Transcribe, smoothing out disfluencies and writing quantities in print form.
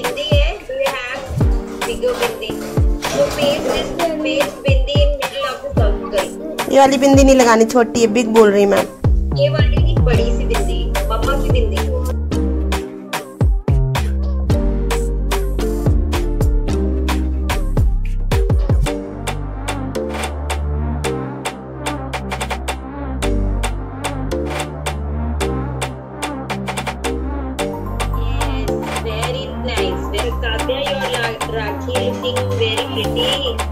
bindi hai. Do you have bigger bindi? So paste bindi in middle of the circle. ये वाली बिंदी नहीं लगानी, छोटी है, बिग बोल रही मैं। ये वाली नहीं, बड़ी सी बिंदी, मम्मा की बिंदी। Yes, very nice. Well, Kavya, your Rakhi looking very pretty.